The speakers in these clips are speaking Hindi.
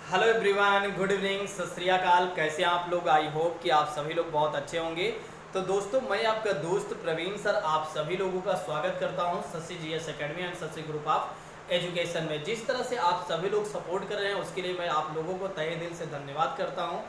हेलो एवरीवन, गुड इवनिंग, सत श्री अकाल। कैसे हैं आप लोग? आई होप कि आप सभी लोग बहुत अच्छे होंगे। तो दोस्तों, मैं आपका दोस्त प्रवीण सर आप सभी लोगों का स्वागत करता हूं Shashi GS academy and Shashi group of education में। जिस तरह से आप सभी लोग सपोर्ट कर रहे हैं उसके लिए मैं आप लोगों को तहे दिल से धन्यवाद करता हूं।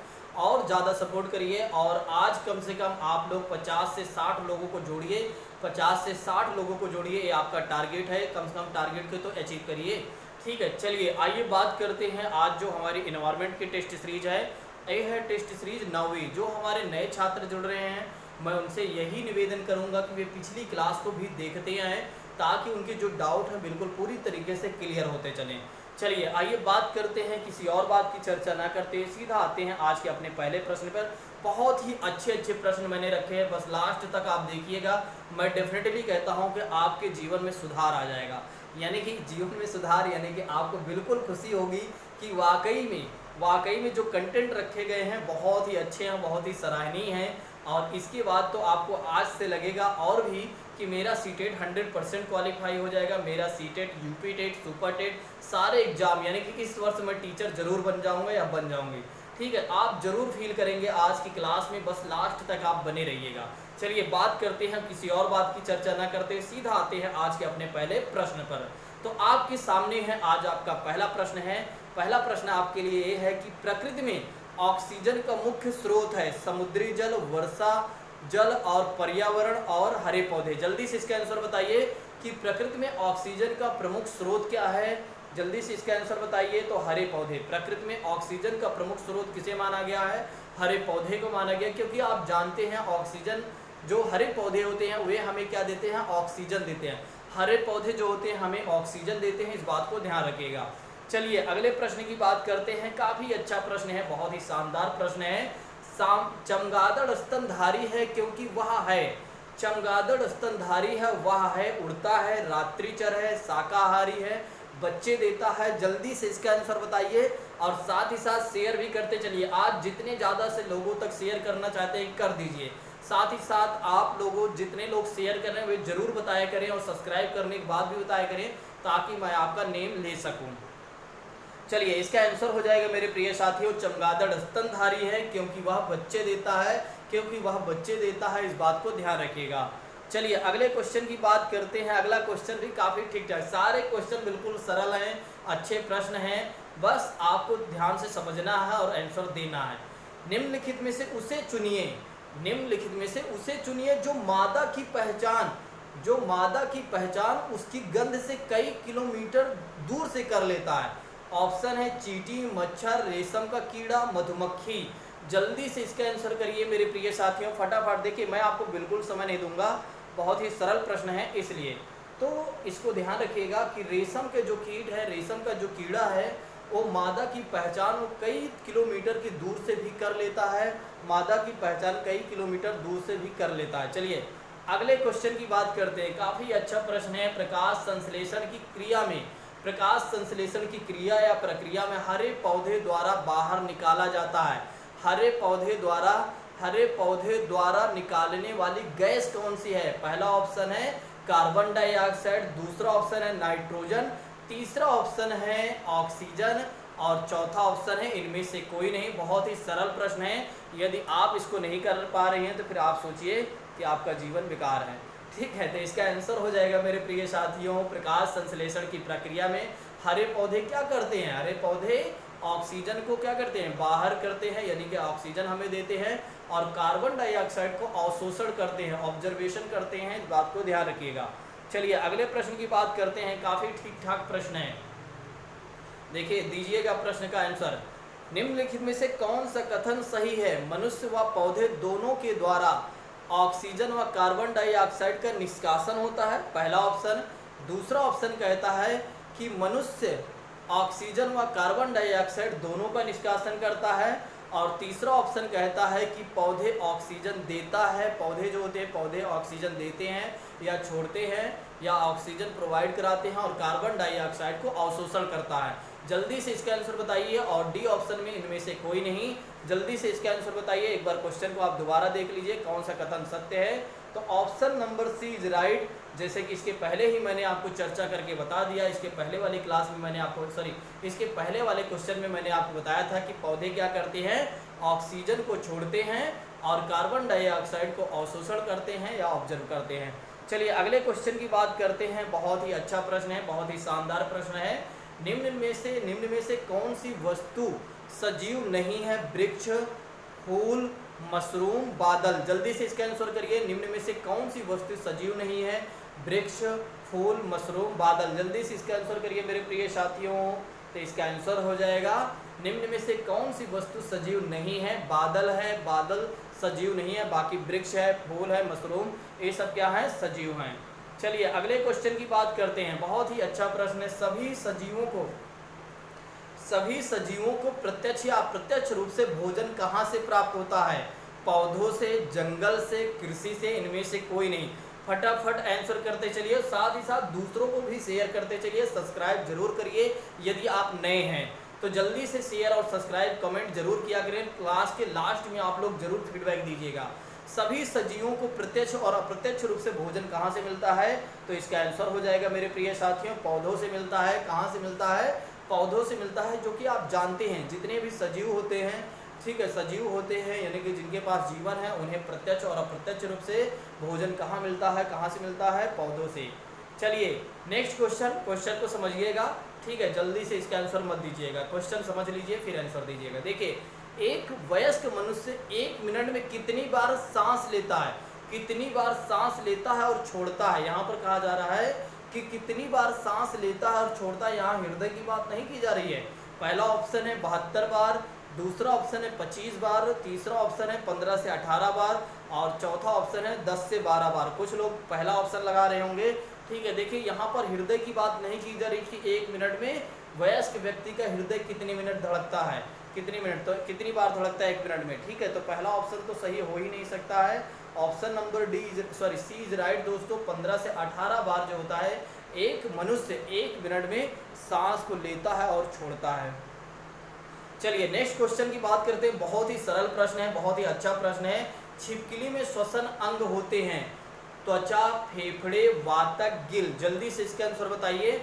और ज़्यादा सपोर्ट करिए और आज कम से कम आप लोग 50 से 60 लोगों को जोड़िए। 50 से 60 लोगों को जोड़िए, ये आपका टारगेट है। कम से कम टारगेट को तो अचीव करिए। ठीक है, चलिए आइए बात करते हैं। आज जो हमारी इन्वायरमेंट की टेस्ट सीरीज है, ये है टेस्ट सीरीज 9वीं। जो हमारे नए छात्र जुड़ रहे हैं, मैं उनसे यही निवेदन करूंगा कि वे पिछली क्लास को भी देखते आएँ ताकि उनके जो डाउट हैं बिल्कुल पूरी तरीके से क्लियर होते चलें। चलिए आइए बात करते हैं, किसी और बात की चर्चा ना करते सीधा आते हैं आज के अपने पहले प्रश्न पर। बहुत ही अच्छे अच्छे प्रश्न मैंने रखे हैं, बस लास्ट तक आप देखिएगा। मैं डेफिनेटली कहता हूं कि आपके जीवन में सुधार आ जाएगा। यानी कि जीवन में सुधार यानी कि आपको बिल्कुल खुशी होगी कि वाकई में जो कंटेंट रखे गए हैं बहुत ही अच्छे हैं, बहुत ही सराहनीय हैं। और इसके बाद तो आपको आज से लगेगा और भी कि मेरा सीटेट 100% क्वालिफाई हो जाएगा। मेरा CTET, UP TET, super TET सारे एग्जाम, यानी कि इस वर्ष मैं टीचर जरूर बन जाऊंगा या बन जाऊंगी। ठीक है, आप जरूर फील करेंगे आज की क्लास में, बस लास्ट तक आप बने रहिएगा। चलिए बात करते हैं, किसी और बात की चर्चा ना करते सीधा आते हैं आज के अपने पहले प्रश्न पर। तो आपके सामने है आज आपका पहला प्रश्न है। पहला प्रश्न आपके लिए ये है कि प्रकृति में ऑक्सीजन का मुख्य स्रोत है समुद्री जल, वर्षा जल और पर्यावरण और हरे पौधे। जल्दी से इसका आंसर बताइए कि प्रकृति में ऑक्सीजन का प्रमुख स्रोत क्या है। जल्दी से इसका आंसर बताइए। तो हरे पौधे। प्रकृति में ऑक्सीजन का प्रमुख स्रोत किसे माना गया है? हरे पौधे को माना गया, क्योंकि आप जानते हैं ऑक्सीजन, जो हरे पौधे होते हैं वे हमें क्या देते हैं? ऑक्सीजन देते हैं। हरे पौधे जो होते हैं हमें ऑक्सीजन देते हैं, इस बात को ध्यान रखिएगा। चलिए अगले प्रश्न की बात करते हैं। काफी अच्छा प्रश्न है, बहुत ही शानदार प्रश्न है। चमगादड़ स्तनधारी है क्योंकि वह है। चमगादड़ स्तनधारी है, वह है, उड़ता है, रात्रिचर है, शाकाहारी है, बच्चे देता है। जल्दी से इसका आंसर बताइए और साथ ही साथ शेयर भी करते चलिए। आज जितने ज़्यादा से लोगों तक शेयर करना चाहते हैं कर दीजिए। साथ ही साथ आप लोगों जितने लोग शेयर कर रहे हैं वे जरूर बताया करें और सब्सक्राइब करने के बाद भी बताया करें ताकि मैं आपका नेम ले सकूं। चलिए इसका आंसर हो जाएगा मेरे प्रिय साथियों, चमगादड़ स्तनधारी है क्योंकि वह बच्चे देता है। क्योंकि वह बच्चे देता है, इस बात को ध्यान रखिएगा। चलिए अगले क्वेश्चन की बात करते हैं। अगला क्वेश्चन भी काफ़ी ठीक ठाक, सारे क्वेश्चन बिल्कुल सरल हैं, अच्छे प्रश्न हैं, बस आपको ध्यान से समझना है और आंसर देना है। निम्नलिखित में से उसे चुनिए। निम्नलिखित में से उसे चुनिए जो मादा की पहचान उसकी गंध से कई किलोमीटर दूर से कर लेता है। ऑप्शन है चींटी, मच्छर, रेशम का कीड़ा, मधुमक्खी। जल्दी से इसका आंसर करिए मेरे प्रिय साथियों, फटाफट। देखिए मैं आपको बिल्कुल समय नहीं दूंगा, बहुत ही सरल प्रश्न है, इसलिए तो इसको ध्यान रखिएगा कि रेशम के जो कीट है, रेशम का जो कीड़ा है, वो मादा की पहचान वो कई किलोमीटर की दूर से भी कर लेता है। मादा की पहचान कई किलोमीटर दूर से भी कर लेता है। चलिए अगले क्वेश्चन की बात करते हैं। काफ़ी अच्छा प्रश्न है। प्रकाश संश्लेषण की क्रिया या प्रक्रिया में हरे पौधे द्वारा बाहर निकाला जाता है। हरे पौधे द्वारा निकालने वाली गैस कौन सी है? पहला ऑप्शन है कार्बन डाइऑक्साइड, दूसरा ऑप्शन है नाइट्रोजन, तीसरा ऑप्शन है ऑक्सीजन और चौथा ऑप्शन है इनमें से कोई नहीं। बहुत ही सरल प्रश्न है, यदि आप इसको नहीं कर पा रहे हैं तो फिर आप सोचिए कि आपका जीवन बेकार है। ठीक है, तो इसका आंसर हो जाएगा मेरे प्रिय साथियों, प्रकाश संश्लेषण की प्रक्रिया में हरे पौधे क्या करते हैं? हरे पौधे ऑक्सीजन को क्या करते हैं? बाहर करते हैं, यानी कि ऑक्सीजन हमें देते हैं, और कार्बन डाइऑक्साइड को अवशोषण करते हैं, ऑब्जर्वेशन करते हैं, इस बात को ध्यान रखिएगा। चलिए अगले प्रश्न की बात करते हैं। काफ़ी ठीक ठाक प्रश्न है, देखिए दीजिएगा प्रश्न का आंसर। निम्नलिखित में से कौन सा कथन सही है? मनुष्य व पौधे दोनों के द्वारा ऑक्सीजन व कार्बन डाइऑक्साइड का निष्कासन होता है, पहला ऑप्शन। दूसरा ऑप्शन कहता है कि मनुष्य ऑक्सीजन व कार्बन डाइऑक्साइड दोनों का निष्कासन करता है, और तीसरा ऑप्शन कहता है कि पौधे ऑक्सीजन देता है। पौधे जो होते हैं पौधे ऑक्सीजन देते हैं या छोड़ते हैं या ऑक्सीजन प्रोवाइड कराते हैं और कार्बन डाइऑक्साइड को अवशोषण करता है। जल्दी से इसका आंसर बताइए, और डी ऑप्शन में इनमें से कोई नहीं। जल्दी से इसका आंसर बताइए। एक बार क्वेश्चन को आप दोबारा देख लीजिए, कौन सा कथन सत्य है। तो option number C is right. जैसे कि इसके पहले ही मैंने आपको चर्चा करके बता दिया, इसके पहले वाली क्लास में मैंने आपको इसके पहले वाले क्वेश्चन में मैंने आपको बताया था कि पौधे क्या करते हैं, ऑक्सीजन को छोड़ते हैं और कार्बन डाइऑक्साइड को अवशोषण करते हैं या ऑब्जर्व करते हैं। चलिए अगले क्वेश्चन की बात करते हैं। बहुत ही अच्छा प्रश्न है, बहुत ही शानदार प्रश्न है। निम्न में से कौन सी वस्तु सजीव नहीं है? वृक्ष, फूल, मशरूम, बादल। जल्दी से इसका आंसर करिए। निम्न में से कौन सी वस्तु सजीव नहीं है? वृक्ष, फूल, मशरूम, बादल। जल्दी से इसका आंसर करिए मेरे प्रिय साथियों। तो इसका आंसर हो जाएगा निम्न में से कौन सी वस्तु सजीव नहीं है? बादल है, बादल सजीव नहीं है। बाकी वृक्ष है, फूल है, मशरूम, ये सब क्या है? सजीव हैं। चलिए अगले क्वेश्चन की बात करते हैं। बहुत ही अच्छा प्रश्न है। सभी सजीवों को प्रत्यक्ष या अप्रत्यक्ष रूप से भोजन कहाँ से प्राप्त होता है? पौधों से, जंगल से, कृषि से, इनमें से कोई नहीं। फटाफट आंसर करते चलिए, साथ ही साथ दूसरों को भी शेयर करते चलिए। सब्सक्राइब जरूर करिए यदि आप नए हैं तो जल्दी से शेयर और सब्सक्राइब कमेंट जरूर किया करें। क्लास के लास्ट में आप लोग जरूर फीडबैक दीजिएगा। सभी सजीवों को प्रत्यक्ष और अप्रत्यक्ष रूप से भोजन कहाँ से मिलता है? तो इसका आंसर हो जाएगा मेरे प्रिय साथियों, पौधों से मिलता है। कहाँ से मिलता है? पौधों से मिलता है, जो कि आप जानते हैं जितने भी सजीव होते हैं, ठीक है, सजीव होते हैं यानी कि जिनके पास जीवन है, उन्हें प्रत्यक्ष और अप्रत्यक्ष रूप से भोजन कहाँ मिलता है? कहाँ से मिलता है? पौधों से। चलिए नेक्स्ट क्वेश्चन को समझिएगा, ठीक है, जल्दी से इसका आंसर मत दीजिएगा, क्वेश्चन समझ लीजिए फिर आंसर दीजिएगा। देखिए, एक वयस्क मनुष्य 1 मिनट में कितनी बार सांस लेता है? कितनी बार सांस लेता है और छोड़ता है? यहाँ पर कहा जा रहा है कि कितनी बार सांस लेता है और छोड़ता है। यहाँ हृदय की बात नहीं की जा रही है। पहला ऑप्शन है 72 बार, दूसरा ऑप्शन है 25 बार, तीसरा ऑप्शन है 15 से 18 बार और चौथा ऑप्शन है 10 से 12 बार। कुछ लोग पहला ऑप्शन लगा रहे होंगे, ठीक है। देखिए यहाँ पर हृदय की बात नहीं की जा रही कि 1 मिनट में वयस्क व्यक्ति का हृदय कितने मिनट धड़कता है, कितनी मिनट, तो कितनी बार धड़कता है 1 मिनट में, ठीक है। तो पहला ऑप्शन तो सही हो ही नहीं सकता है। Option number C is right दोस्तों। 15 से 18 बार जो होता है, एक मनुष्य 1 मिनट में सांस को लेता है और छोड़ता है। चलिए नेक्स्ट क्वेश्चन की बात करते हैं। बहुत ही सरल प्रश्न है, बहुत ही अच्छा प्रश्न है। छिपकली में श्वसन अंग होते हैं? त्वचा, फेफड़े, वातक, गिल। जल्दी से इसका आंसर बताइए।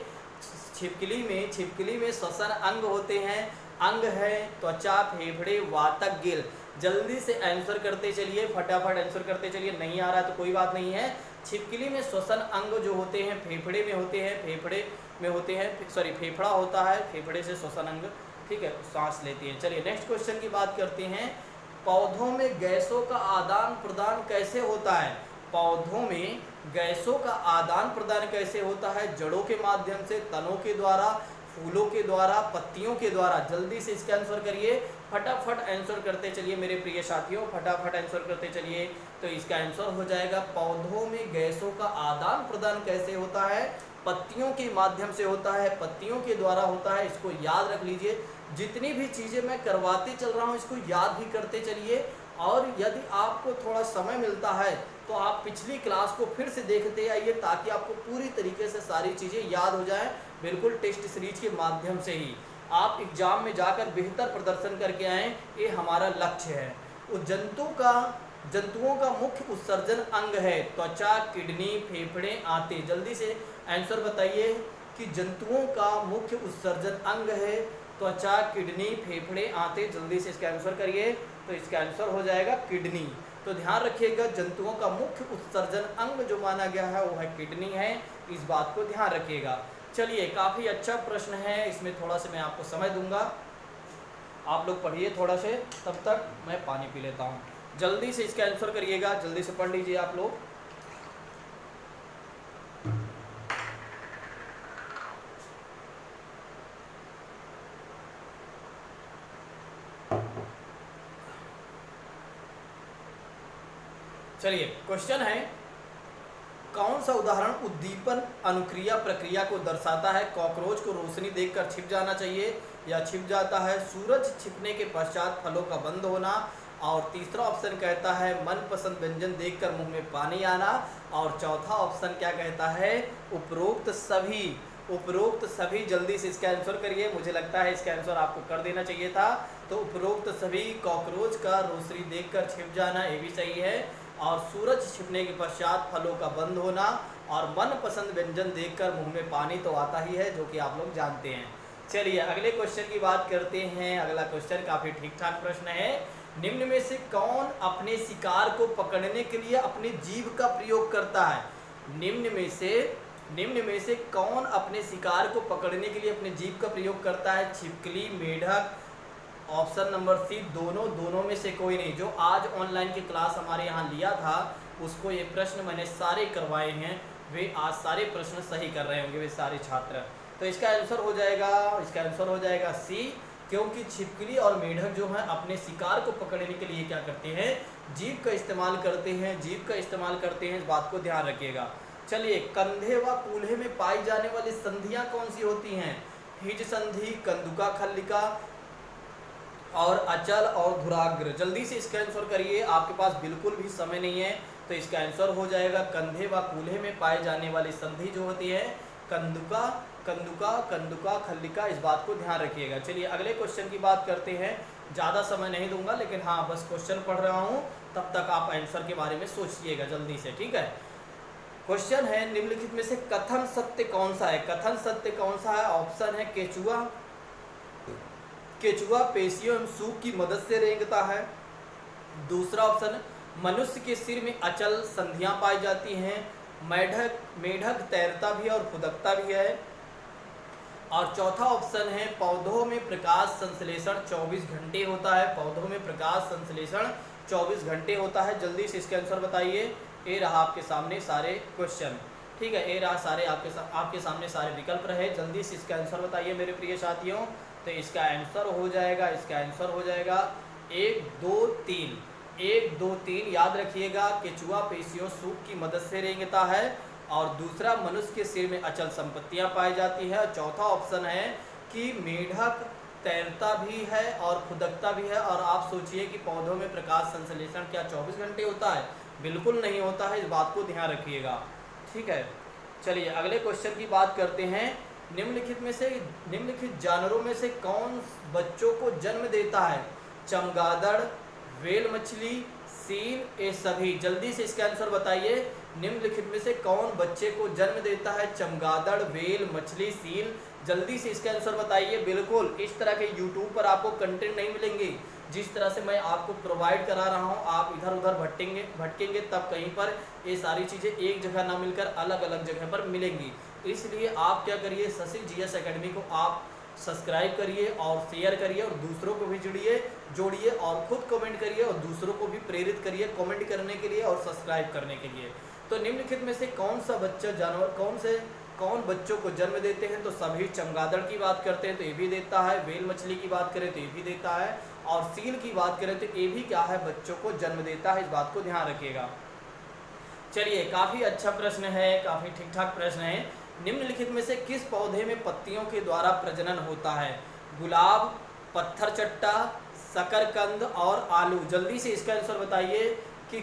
छिपकली में श्वसन अंग होते हैं। अंग है त्वचा, फेफड़े, वातक, गिल। जल्दी से आंसर करते चलिए, फटाफट आंसर करते चलिए। नहीं आ रहा तो कोई बात नहीं है। छिपकली में श्वसन अंग जो होते हैं फेफड़े में होते हैं, फेफड़ा होता है, फेफड़े से श्वसन अंग, ठीक है, सांस लेती है। चलिए नेक्स्ट क्वेश्चन की बात करते हैं। पौधों में गैसों का आदान प्रदान कैसे होता है? पौधों में गैसों का आदान प्रदान कैसे होता है? जड़ों के माध्यम से, तनों के द्वारा, फूलों के द्वारा, पत्तियों के द्वारा। जल्दी से इसका आंसर करिए, फटाफट आंसर करते चलिए मेरे प्रिय साथियों, फटाफट आंसर करते चलिए। तो इसका आंसर हो जाएगा पौधों में गैसों का आदान प्रदान कैसे होता है? पत्तियों के माध्यम से होता है, पत्तियों के द्वारा होता है। इसको याद रख लीजिए। जितनी भी चीज़ें मैं करवाते चल रहा हूँ इसको याद भी करते चलिए। और यदि आपको थोड़ा समय मिलता है तो आप पिछली क्लास को फिर से देखते आइए, ताकि आपको पूरी तरीके से सारी चीज़ें याद हो जाएं, बिल्कुल टेस्ट सीरीज के माध्यम से ही आप एग्जाम में जाकर बेहतर प्रदर्शन करके आएँ, ये हमारा लक्ष्य है। उस जंतुओं का मुख्य उत्सर्जन अंग है त्वचा, किडनी, फेफड़े, आंतें। जल्दी से आंसर बताइए कि जंतुओं का मुख्य उत्सर्जन अंग है त्वचा, किडनी, फेफड़े, आंतें। जल्दी से इसका आंसर करिए। तो इसका आंसर हो जाएगा किडनी। तो ध्यान रखिएगा, जंतुओं का मुख्य उत्सर्जन अंग जो माना गया है वो है किडनी है, इस बात को ध्यान रखिएगा। चलिए काफ़ी अच्छा प्रश्न है, इसमें थोड़ा सा मैं आपको समय दूंगा, आप लोग पढ़िए थोड़ा से, तब तक मैं पानी पी लेता हूँ। जल्दी से इसका आंसर करिएगा, जल्दी से पढ़ लीजिए आप लोग। चलिए क्वेश्चन है, कौन सा उदाहरण उद्दीपन अनुक्रिया प्रक्रिया को दर्शाता है? कॉकरोच को रोशनी देखकर छिप जाना चाहिए या छिप जाता है। सूरज छिपने के पश्चात फलों का बंद होना। और तीसरा ऑप्शन कहता है मनपसंद व्यंजन देखकर मुंह में पानी आना। और चौथा ऑप्शन क्या कहता है? उपरोक्त सभी। जल्दी से इसका आंसर करिए, मुझे लगता है इसका आंसर आपको कर देना चाहिए था। तो उपरोक्त सभी, कॉकरोच का रोशनी देखकर छिप जाना, ये भी सही है। और सूरज छिपने के पश्चात फलों का बंद होना और मनपसंद व्यंजन देखकर मुंह में पानी तो आता ही है, जो कि आप लोग जानते हैं। चलिए अगले क्वेश्चन की बात करते हैं। अगला क्वेश्चन काफ़ी ठीक ठाक प्रश्न है। निम्न में से कौन अपने शिकार को पकड़ने के लिए अपनी जीभ का प्रयोग करता है? निम्न में से कौन अपने शिकार को पकड़ने के लिए अपने जीभ का प्रयोग करता है? छिपकली, मेढक, ऑप्शन नंबर सी दोनों में से कोई नहीं। जो आज ऑनलाइन की क्लास हमारे यहाँ लिया था उसको ये प्रश्न मैंने सारे करवाए हैं, वे आज सारे प्रश्न सही कर रहे होंगे वे सारे छात्र। तो इसका आंसर हो जाएगा सी, क्योंकि छिपकली और मेढक जो हैं अपने शिकार को पकड़ने के लिए क्या करते हैं? जीभ का इस्तेमाल करते हैं, इस बात को ध्यान रखिएगा। चलिए कंधे व कूल्हे में पाई जाने वाली संधियां कौन सी होती हैं? हिज संधि, कंदुका खल्लिका और अचल और धुराग्र। जल्दी से इसका आंसर करिए, आपके पास बिल्कुल भी समय नहीं है। तो इसका आंसर हो जाएगा कंधे व कूल्हे में पाए जाने वाली संधि जो होती है कंदुका खल्लिका, इस बात को ध्यान रखिएगा। चलिए अगले क्वेश्चन की बात करते हैं। ज़्यादा समय नहीं दूंगा, लेकिन हाँ बस क्वेश्चन पढ़ रहा हूँ, तब तक आप आंसर के बारे में सोचिएगा जल्दी से, ठीक है। क्वेश्चन है निम्नलिखित में से कथन सत्य कौन सा है? ऑप्शन है केचुआ पेशियों एवं सूप की मदद से रेंगता है। दूसरा ऑप्शन, मनुष्य के सिर में अचल संधियां पाई जाती हैं। मेढक तैरता भी और फुदकता भी है। और चौथा ऑप्शन है पौधों में प्रकाश संश्लेषण 24 घंटे होता है। जल्दी से इसका आंसर बताइए। ये रहा आपके सामने सारे क्वेश्चन, ठीक है, ये रहा सारे आपके सामने सारे विकल्प रहे। जल्दी से इसका आंसर बताइए मेरे प्रिय साथियों। तो इसका आंसर हो जाएगा 1, 2, 3। याद रखिएगा, केचुआ पेशियों सूप की मदद से रेंगता है। और दूसरा, मनुष्य के सिर में अचल संपत्तियां पाई जाती है। चौथा ऑप्शन है कि मेढक तैरता भी है और फुदकता भी है। और आप सोचिए कि पौधों में प्रकाश संश्लेषण क्या 24 घंटे होता है? बिल्कुल नहीं होता है, इस बात को ध्यान रखिएगा, ठीक है। चलिए अगले क्वेश्चन की बात करते हैं। निम्नलिखित जानवरों में से कौन बच्चों को जन्म देता है? चमगादड़, व्हेल मछली, सील, ये सभी। जल्दी से इसका आंसर बताइए। निम्नलिखित में से कौन बच्चे को जन्म देता है? चमगादड़, व्हेल, मछली, सील। जल्दी से इसका आंसर बताइए। बिल्कुल इस तरह के यूट्यूब पर आपको कंटेंट नहीं मिलेंगे जिस तरह से मैं आपको प्रोवाइड करा रहा हूँ। आप इधर उधर भटकेंगे तब कहीं पर ये सारी चीज़ें एक जगह ना मिलकर अलग अलग जगह पर मिलेंगी। इसलिए आप क्या करिए, शशि जीएस एकेडमी को आप सब्सक्राइब करिए और शेयर करिए और दूसरों को भी जोड़िए और खुद कमेंट करिए और दूसरों को भी प्रेरित करिए कमेंट करने के लिए और सब्सक्राइब करने के लिए। तो निम्नलिखित में से कौन सा बच्चा जानवर कौन बच्चों को जन्म देते हैं? तो सभी। चमगादड़ की बात करते हैं तो ये भी देता है, व्हेल मछली की बात करें तो ये भी देता है, और सील की बात करें तो ये भी क्या है, बच्चों को जन्म देता है। इस बात को ध्यान रखिएगा। चलिए काफ़ी अच्छा प्रश्न है, काफ़ी ठीक ठाक प्रश्न है। निम्नलिखित में से किस पौधे में पत्तियों के द्वारा प्रजनन होता है? गुलाब, पत्थर चट्टा, शकरकंद और आलू। जल्दी से इसका आंसर बताइए कि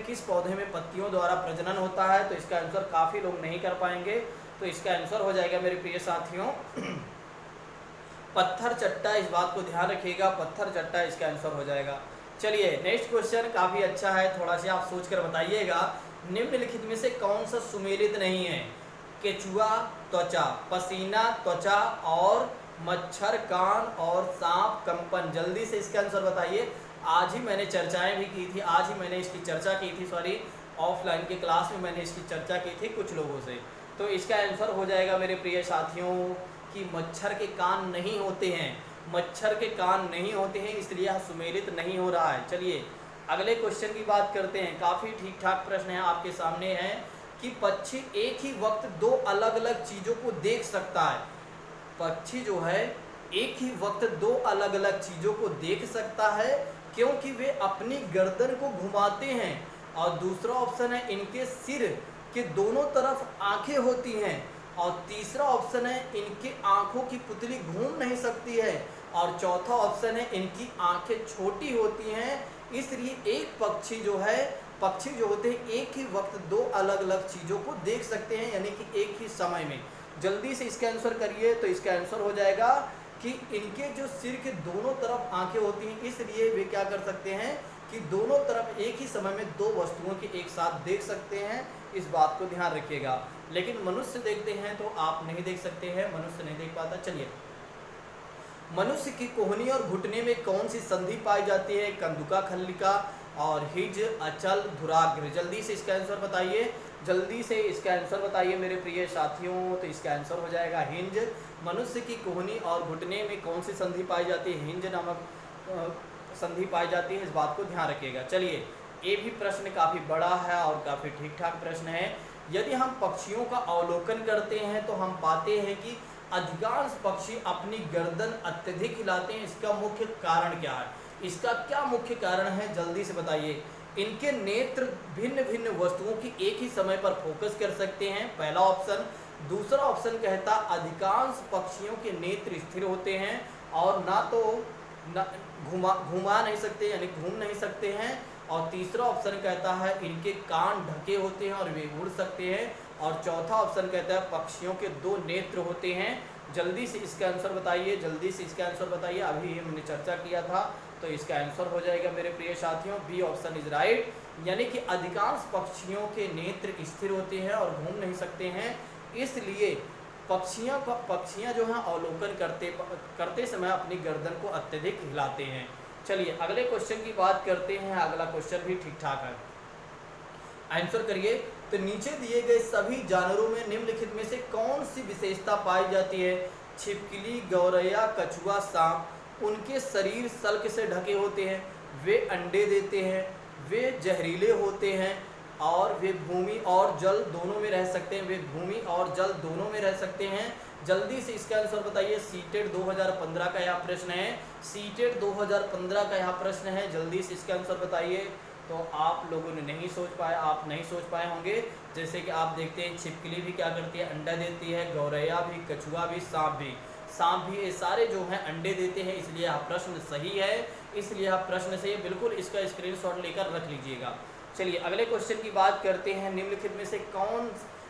किस पौधे में पत्तियों द्वारा प्रजनन होता है। तो इसका आंसर काफ़ी लोग नहीं कर पाएंगे। तो इसका आंसर हो जाएगा मेरे प्रिय साथियों पत्थर चट्टा। इस बात को ध्यान रखिएगा, पत्थर चट्टा इसका आंसर हो जाएगा। चलिए नेक्स्ट क्वेश्चन काफ़ी अच्छा है, थोड़ा सा आप सोच कर बताइएगा। निम्नलिखित में से कौन सा सुमेलित नहीं है? केचुआ त्वचा, पसीना त्वचा, और मच्छर कान, और सांप कंपन। जल्दी से इसका आंसर बताइए। आज ही मैंने चर्चाएं भी की थी, ऑफलाइन की क्लास में मैंने इसकी चर्चा की थी कुछ लोगों से। तो इसका आंसर हो जाएगा मेरे प्रिय साथियों कि मच्छर के कान नहीं होते हैं, इसलिए यह सुमेलित नहीं हो रहा है। चलिए अगले क्वेश्चन की बात करते हैं। काफ़ी ठीक ठाक प्रश्न है आपके सामने है कि पक्षी एक ही वक्त दो अलग अलग चीज़ों को देख सकता है। पक्षी जो है एक ही वक्त दो अलग अलग चीज़ों को देख सकता है क्योंकि वे अपनी गर्दन को घुमाते हैं। और दूसरा ऑप्शन है इनके सिर के दोनों तरफ आंखें होती हैं। और तीसरा ऑप्शन है इनकी आंखों की पुतली घूम नहीं सकती है। और चौथा ऑप्शन है इनकी आंखें छोटी होती हैं। इसलिए एक पक्षी जो होते हैं एक ही वक्त दो अलग अलग चीज़ों को देख सकते हैं, यानी कि एक ही समय में। जल्दी से इसका आंसर करिए। तो इसका आंसर हो जाएगा कि इनके जो सिर के दोनों तरफ आंखें होती हैं, इसलिए वे क्या कर सकते हैं, कि दोनों तरफ एक ही समय में दो वस्तुओं के एक साथ देख सकते हैं, इस बात को ध्यान रखिएगा। लेकिन मनुष्य देखते हैं तो आप नहीं देख सकते हैं, मनुष्य नहीं देख पाता। चलिए, मनुष्य की कोहनी और घुटने में कौन सी संधि पाई जाती है? कंदुका, खल्लिका और हिज, अचल, धुराग्र। जल्दी से इसका आंसर बताइए, जल्दी से इसका आंसर बताइए मेरे प्रिय साथियों। तो इसका आंसर हो जाएगा हिंज। मनुष्य की कोहनी और घुटने में कौन सी संधि पाई जाती है? हिंज नामक संधि पाई जाती है, इस बात को ध्यान रखिएगा। चलिए, ये भी प्रश्न काफ़ी बड़ा है और काफ़ी ठीक ठाक प्रश्न है। यदि हम पक्षियों का अवलोकन करते हैं तो हम पाते हैं कि अधिकांश पक्षी अपनी गर्दन अत्यधिक हिलाते हैं। इसका मुख्य कारण क्या है? इसका क्या मुख्य कारण है, जल्दी से बताइए। इनके नेत्र भिन्न भिन्न वस्तुओं की एक ही समय पर फोकस कर सकते हैं, पहला ऑप्शन। दूसरा ऑप्शन कहता अधिकांश पक्षियों के नेत्र स्थिर होते हैं और ना तो घुमा नहीं सकते, यानी घूम नहीं सकते हैं। और तीसरा ऑप्शन कहता है इनके कान ढके होते हैं और वे उड़ सकते हैं। और चौथा ऑप्शन कहता है पक्षियों के दो नेत्र होते हैं। जल्दी से इसका आंसर बताइए, जल्दी से इसका आंसर बताइए। अभी ये मैंने चर्चा किया था, तो इसका आंसर हो जाएगा मेरे प्रिय साथियों बी ऑप्शन इज राइट। यानी कि अधिकांश पक्षियों के नेत्र स्थिर होते हैं और घूम नहीं सकते हैं, इसलिए पक्षियाँ जो हैं अवलोकन करते समय अपनी गर्दन को अत्यधिक हिलाते हैं। चलिए अगले क्वेश्चन की बात करते हैं। अगला क्वेश्चन भी ठीक ठाक है, आंसर करिए। तो नीचे दिए गए सभी जानवरों में निम्नलिखित में से कौन सी विशेषता पाई जाती है? छिपकली, गौरैया, कछुआ, सांप। उनके शरीर सल्क से ढके होते हैं, वे अंडे देते हैं, वे जहरीले होते हैं और वे भूमि और जल दोनों में रह सकते हैं। वे भूमि और जल दोनों में रह सकते हैं। जल्दी से इसका आंसर बताइए। सीटेट 2015 का यह प्रश्न है, सीटेट 2015 का यह प्रश्न है। जल्दी से इसका आंसर बताइए। तो आप लोगों ने नहीं सोच पाए, आप नहीं सोच पाए होंगे। जैसे कि आप देखते हैं छिपकली भी क्या करती है, अंडा देती है, गौरैया भी, कछुआ भी, सांप भी, ये सारे जो हैं अंडे देते हैं। इसलिए यह प्रश्न सही है, इसलिए यह प्रश्न से बिल्कुल इसका स्क्रीनशॉट लेकर रख लीजिएगा। चलिए अगले क्वेश्चन की बात करते हैं।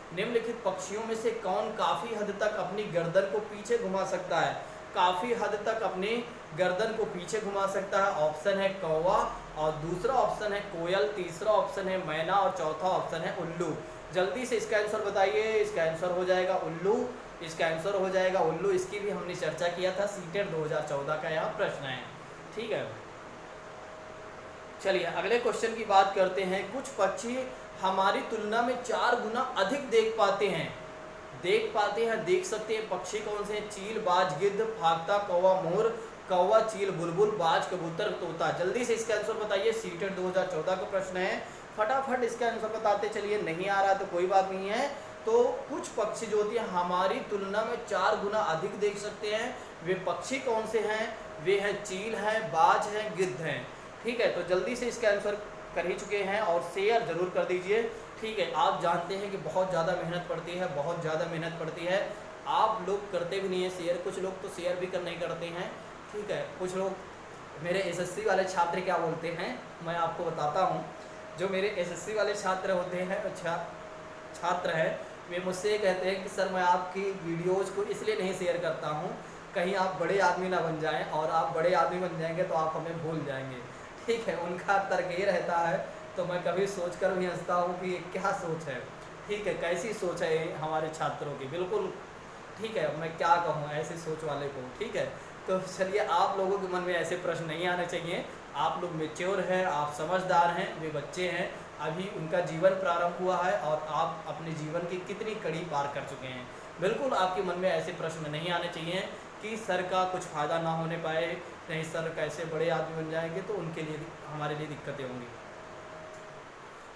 निम्नलिखित पक्षियों में से कौन काफ़ी हद तक अपनी गर्दन को पीछे घुमा सकता है? काफ़ी हद तक अपनी गर्दन को पीछे घुमा सकता है। ऑप्शन है कौवा और दूसरा ऑप्शन है कोयल, तीसरा ऑप्शन है मैना और चौथा ऑप्शन है उल्लू। जल्दी से इसका आंसर बताइए। इसका आंसर हो जाएगा उल्लू, इसका आंसर हो जाएगा उल्लू। इसकी भी हमने चर्चा किया था, सीटेट 2014 का यह प्रश्न है, ठीक है। चलिए अगले क्वेश्चन की बात करते हैं। कुछ पक्षी हमारी तुलना में 4 गुना अधिक देख पाते हैं, देख सकते हैं। पक्षी कौन से हैं? चील, बाज, गिद्ध, फाख्ता, कौवा, मोर। कौवा, चील, बुलबुल, बाज, कबूतर, तोता। जल्दी से इसका आंसर बताइए। सीटेट 2014 का प्रश्न है, फटाफट इसका आंसर बताते चलिए। नहीं आ रहा तो कोई बात नहीं है। तो कुछ पक्षी जो होती हैं हमारी तुलना में 4 गुना अधिक देख सकते हैं, वे पक्षी कौन से हैं? वे हैं चील हैं, बाज हैं, गिद्ध हैं, ठीक है। तो जल्दी से इसका आंसर कर ही चुके हैं और शेयर जरूर कर दीजिए, ठीक है। आप जानते हैं कि बहुत ज़्यादा मेहनत पड़ती है, बहुत ज़्यादा मेहनत पड़ती है। आप लोग करते भी नहीं हैं शेयर, कुछ लोग तो शेयर भी कर नहीं करते हैं, ठीक है। कुछ लोग मेरे एसएससी वाले छात्र क्या बोलते हैं, मैं आपको बताता हूँ। जो मेरे एसएससी वाले छात्र होते हैं, छात्र हैं, वे मुझसे कहते हैं कि सर मैं आपकी वीडियोज़ को इसलिए नहीं शेयर करता हूँ कहीं आप बड़े आदमी ना बन जाएं, और आप बड़े आदमी बन जाएंगे तो आप हमें भूल जाएंगे, ठीक है। उनका तर्क ये रहता है। तो मैं कभी सोचकर भी हंसता हूँ कि ये क्या सोच है, ठीक है, कैसी सोच है हमारे छात्रों की, बिल्कुल ठीक है। मैं क्या कहूँ ऐसी सोच वाले को, ठीक है। तो चलिए आप लोगों के मन में ऐसे प्रश्न नहीं आने चाहिए। आप लोग मेच्योर हैं, आप समझदार हैं, वे बच्चे हैं, अभी उनका जीवन प्रारंभ हुआ है और आप अपने जीवन की कितनी कड़ी पार कर चुके हैं। बिल्कुल आपके मन में ऐसे प्रश्न नहीं आने चाहिए कि सर का कुछ फ़ायदा ना होने पाए, नहीं सर कैसे बड़े आदमी बन जाएंगे, तो उनके लिए हमारे लिए दिक्कतें होंगी,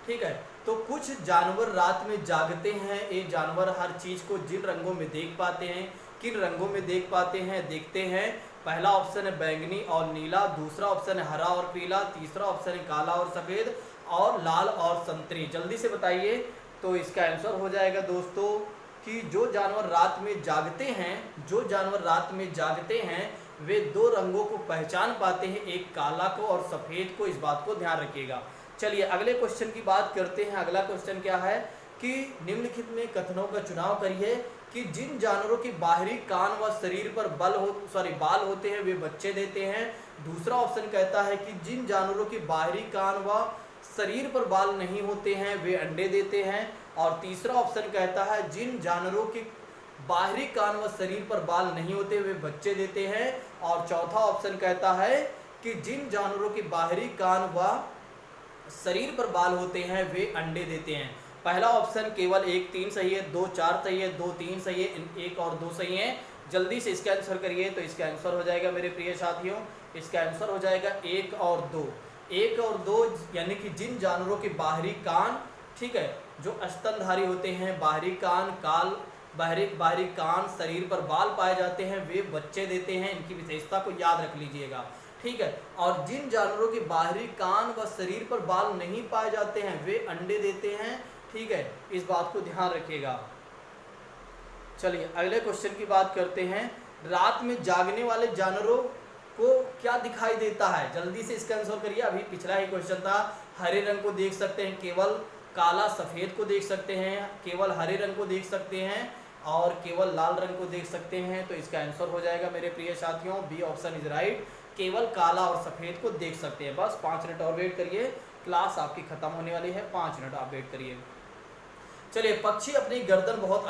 ठीक है। तो कुछ जानवर रात में जागते हैं। ये जानवर हर चीज़ को जिन रंगों में देख पाते हैं, किन रंगों में देख पाते हैं, देखते हैं। पहला ऑप्शन है बैंगनी और नीला, दूसरा ऑप्शन है हरा और पीला, तीसरा ऑप्शन है काला और सफ़ेद, और लाल और संतरी। जल्दी से बताइए। तो इसका आंसर हो जाएगा दोस्तों कि जो जानवर रात में जागते हैं, जो जानवर रात में जागते हैं वे 2 रंगों को पहचान पाते हैं, एक काला को और सफ़ेद को, इस बात को ध्यान रखिएगा। चलिए अगले क्वेश्चन की बात करते हैं। अगला क्वेश्चन क्या है कि निम्नलिखित में कथनों का चुनाव करिए। कि जिन जानवरों के बाहरी कान व शरीर पर बाल होते हैं वे बच्चे देते हैं। दूसरा ऑप्शन कहता है कि जिन जानवरों के बाहरी कान व शरीर पर बाल नहीं होते हैं वे अंडे देते हैं। और तीसरा ऑप्शन कहता है जिन जानवरों के बाहरी कान व शरीर पर बाल नहीं होते वे बच्चे देते हैं। और चौथा ऑप्शन कहता है कि जिन जानवरों के बाहरी कान व शरीर पर बाल होते हैं वे अंडे देते हैं। पहला ऑप्शन केवल 1 3 सही है, 2 4 सही है, 2 3 सही है, 1 और 2 सही है। जल्दी से इसका आंसर करिए। तो इसका आंसर हो जाएगा मेरे प्रिय साथियों, इसका आंसर हो जाएगा 1 और 2। 1 और 2 यानी कि जिन जानवरों के बाहरी कान, ठीक है, जो स्तनधारी होते हैं, बाहरी कान शरीर पर बाल पाए जाते हैं वे बच्चे देते हैं। इनकी विशेषता को याद रख लीजिएगा, ठीक है। और जिन जानवरों के बाहरी कान व शरीर पर बाल नहीं पाए जाते हैं वे अंडे देते हैं, ठीक है, इस बात को ध्यान रखिएगा। चलिए अगले क्वेश्चन की बात करते हैं। रात में जागने वाले जानवरों को क्या दिखाई देता है? जल्दी से इसका आंसर करिए। अभी पिछला ही क्वेश्चन था, हरे रंग को देख सकते हैं, केवल काला सफेद को देख सकते हैं, केवल हरे रंग को देख सकते हैं और केवल लाल रंग को देख सकते हैं। तो इसका आंसर हो जाएगा मेरे प्रिय साथियों, बी ऑप्शन इज राइट, केवल काला और सफेद को देख सकते हैं। बस 5 मिनट और वेट करिए, क्लास आपकी खत्म होने वाली है, 5 मिनट आप वेट करिए। चलिए, पक्षी अपनी गर्दन बहुत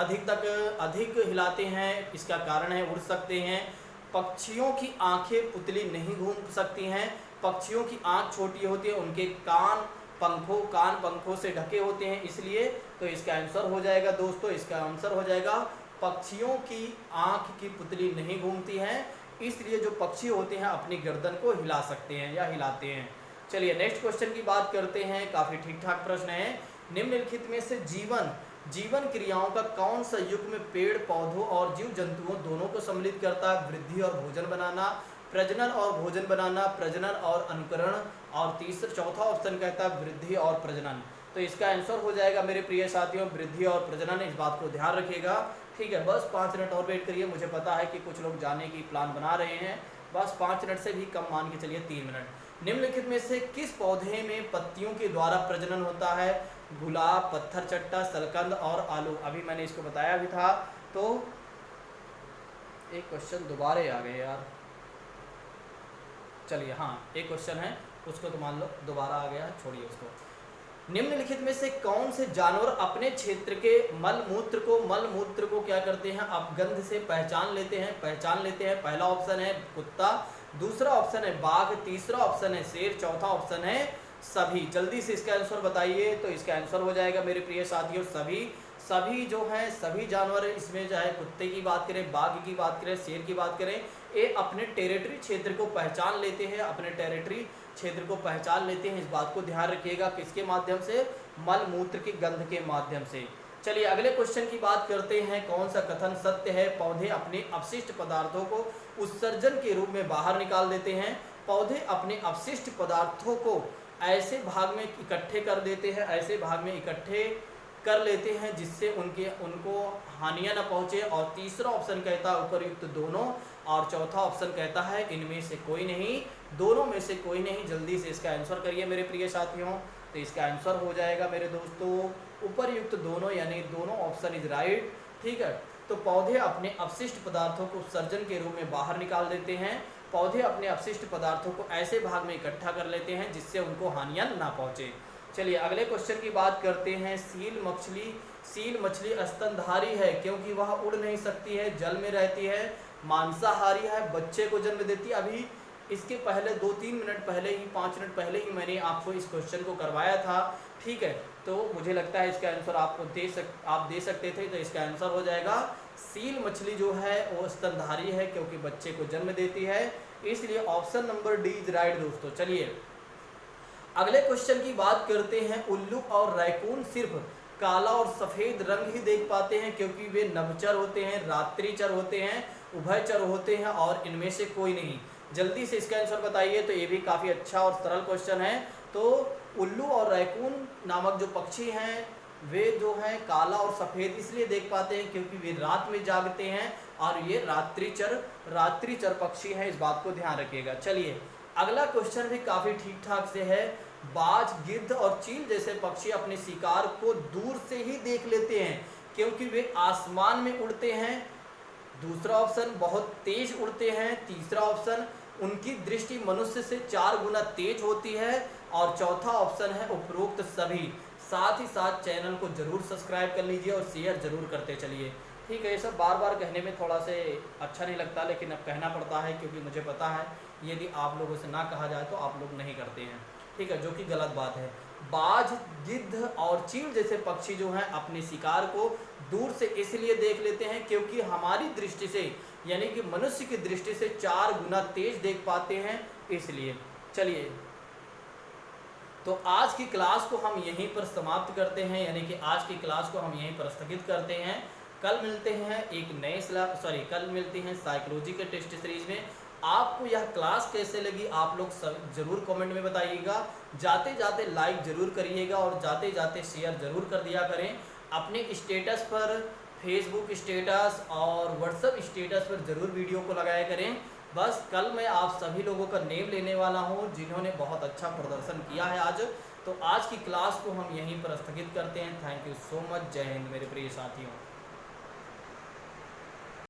अधिक हिलाते हैं, इसका कारण है उड़ सकते हैं। पक्षियों की आंखें पुतली नहीं घूम सकती हैं। पक्षियों की आंख छोटी होती है, उनके कान पंखों से ढके होते हैं, इसलिए। तो इसका आंसर हो जाएगा दोस्तों, इसका आंसर हो जाएगा पक्षियों की आंख की पुतली नहीं घूमती हैं, इसलिए जो पक्षी होते हैं अपनी गर्दन को हिला सकते हैं या हिलाते हैं। चलिए नेक्स्ट क्वेश्चन की बात करते हैं। काफ़ी ठीक ठाक प्रश्न है। निम्नलिखित में से जीवन क्रियाओं का कौन सा युग्म पेड़ पौधों और जीव जंतुओं दोनों को सम्मिलित करता है? वृद्धि और भोजन बनाना, प्रजनन और भोजन बनाना, प्रजनन और अनुकरण, और चौथा ऑप्शन कहता है वृद्धि और प्रजनन। तो इसका आंसर हो जाएगा मेरे प्रिय साथियों वृद्धि और प्रजनन, इस बात को ध्यान रखिएगा, ठीक है। बस 5 मिनट और वेट करिए, मुझे पता है कि कुछ लोग जाने की प्लान बना रहे हैं, बस 5 मिनट से भी कम मान के चलिए 3 मिनट। निम्नलिखित में से किस पौधे में पत्तियों के द्वारा प्रजनन होता है? गुलाब, पत्थर चट्टा, सलकंद और आलू। अभी मैंने इसको बताया भी था। तो एक क्वेश्चन दोबारा आ गए यार, चलिए हाँ एक क्वेश्चन है, उसको तो मान लो दोबारा आ गया, छोड़िए उसको। निम्नलिखित में से कौन से जानवर अपने क्षेत्र के मल मूत्र को क्या करते हैं? अपगंध से पहचान लेते हैं। पहला ऑप्शन है कुत्ता, दूसरा ऑप्शन है बाघ, तीसरा ऑप्शन है शेर, चौथा ऑप्शन है सभी। जल्दी से इसका आंसर बताइए। तो इसका आंसर हो जाएगा मेरे प्रिय साथियों सभी जो हैं, सभी जानवर, इसमें चाहे कुत्ते की बात करें, बाघ की बात करें, शेर की बात करें, ये अपने टेरिटरी क्षेत्र को पहचान लेते हैं, इस बात को ध्यान रखिएगा। किसके माध्यम से? मल मूत्र की गंध के माध्यम से। चलिए अगले क्वेश्चन की बात करते हैं। कौन सा कथन सत्य है? पौधे अपने अपशिष्ट पदार्थों को उत्सर्जन के रूप में बाहर निकाल देते हैं। पौधे अपने अपशिष्ट पदार्थों को ऐसे भाग में इकट्ठे कर लेते हैं जिससे उनको हानियां न पहुंचे। और तीसरा ऑप्शन कहता है उपरयुक्त दोनों, और चौथा ऑप्शन कहता है इनमें से कोई नहीं, दोनों में से कोई नहीं। जल्दी से इसका आंसर करिए मेरे प्रिय साथियों। तो इसका आंसर हो जाएगा मेरे दोस्तों उपरयुक्त दोनों, यानी दोनों ऑप्शन इज राइट, ठीक है। तो पौधे अपने अपशिष्ट पदार्थों को उत्सर्जन के रूप में बाहर निकाल देते हैं। पौधे अपने अपशिष्ट पदार्थों को ऐसे भाग में इकट्ठा कर लेते हैं जिससे उनको हानियां ना पहुंचे। चलिए अगले क्वेश्चन की बात करते हैं। सील मछली स्तनधारी है क्योंकि वह उड़ नहीं सकती है, जल में रहती है, मांसाहारी है, बच्चे को जन्म देती है। अभी इसके पहले 2-3 मिनट पहले ही, 5 मिनट पहले ही मैंने आपको इस क्वेश्चन को करवाया था, ठीक है। तो मुझे लगता है इसका आंसर आप दे सकते थे। तो इसका आंसर हो जाएगा सील मछली जो है वो स्तनधारी है क्योंकि बच्चे को जन्म देती है, इसलिए option number D is right दोस्तों। चलिए अगले क्वेश्चन की बात करते हैं। उल्लू और रैकून सिर्फ काला और सफ़ेद रंग ही देख पाते हैं क्योंकि वे नभचर होते हैं, रात्रिचर होते हैं, उभयचर होते हैं, और इनमें से कोई नहीं। जल्दी से इसका आंसर बताइए। तो ये भी काफ़ी अच्छा और सरल क्वेश्चन है। तो उल्लू और रैकून नामक जो पक्षी हैं वे जो हैं काला और सफ़ेद इसलिए देख पाते हैं क्योंकि वे रात में जागते हैं और ये रात्रिचर पक्षी हैं, इस बात को ध्यान रखिएगा। चलिए अगला क्वेश्चन भी काफ़ी ठीक ठाक से है। बाज, गिद्ध और चील जैसे पक्षी अपने शिकार को दूर से ही देख लेते हैं क्योंकि वे आसमान में उड़ते हैं। दूसरा ऑप्शन बहुत तेज उड़ते हैं। तीसरा ऑप्शन उनकी दृष्टि मनुष्य से 4 गुना तेज होती है। और चौथा ऑप्शन है उपरोक्त सभी। साथ ही साथ चैनल को जरूर सब्सक्राइब कर लीजिए और शेयर जरूर करते चलिए। ठीक है, ये सब बार बार कहने में थोड़ा से अच्छा नहीं लगता, लेकिन अब कहना पड़ता है क्योंकि मुझे पता है यदि आप लोगों से ना कहा जाए तो आप लोग नहीं करते हैं। ठीक है, जो कि गलत बात है। बाज, गिद्ध और चील जैसे पक्षी जो हैं अपने शिकार को दूर से इसलिए देख लेते हैं क्योंकि हमारी दृष्टि से यानी कि मनुष्य की दृष्टि से 4 गुना तेज देख पाते हैं, इसलिए। चलिए, तो आज की क्लास को हम यहीं पर समाप्त करते हैं, यानी कि आज की क्लास को हम यहीं पर स्थगित करते हैं। कल मिलते हैं कल मिलते हैं साइकोलॉजी के टेस्ट सीरीज में। आपको यह क्लास कैसे लगी आप लोग सब जरूर कमेंट में बताइएगा। जाते जाते लाइक जरूर करिएगा और जाते जाते शेयर जरूर कर दिया करें। अपने स्टेटस पर, फेसबुक स्टेटस और व्हाट्सएप स्टेटस पर जरूर वीडियो को लगाया करें। बस कल मैं आप सभी लोगों का नेम लेने वाला हूं जिन्होंने बहुत अच्छा प्रदर्शन किया है आज। तो आज की क्लास को हम यहीं पर स्थगित करते हैं। Thank you so much. जय हिंद मेरे प्रिय साथियों।